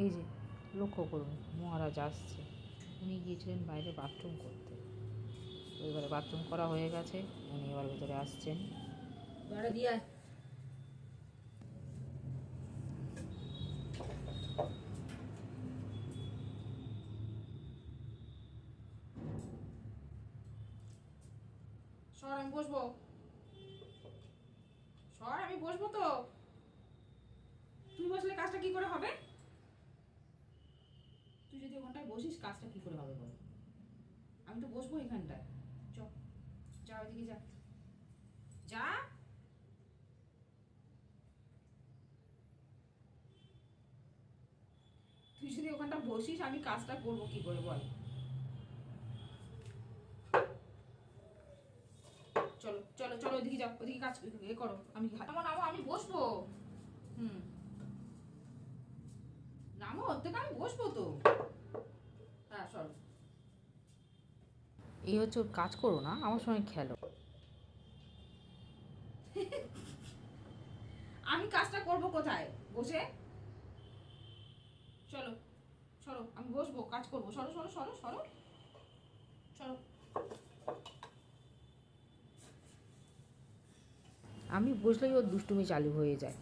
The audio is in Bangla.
এই যে লক্ষ্য করুন, মহারাজ আসছে। উনি গিয়েছিলেন বাইরে বাথরুম করতে, তো এবারে বাথরুম করা হয়ে গেছে, উনি এবার ভেতরে আসছেন। দিয়ে সর, আমি বসবো। সর, আমি বসবো তো। তুই বসলে কাজটা কি করে হবে? তুই যদি ওখানটায় বসিস কাজটা কি করে হবে বল? আমি তো বসবো এখানটায়। চ, যা ওইদিকে যা, যা। তুই যদি ওখানটা বসিস আমি কাজটা করবো কি করে বল? চলো চলো চলো, ওইদিকে যাও, ওইদিকে কাজ এ করো। আমি নামো নামো, আমি বসবো। হুম, নামো, ওর থেকে আমি বসবো তো। হ্যাঁ সরো। এই হচ্ছে ওর কাজ, করো না আমার সঙ্গে খেলো। আমি কাজটা করব কোথায় বসে? চলো সরো, আমি বসবো, কাজ করবো। সরো সরো সরো সরো সরো। আমি বসলেই ওর দুষ্টুমি চালু হয়ে যায়।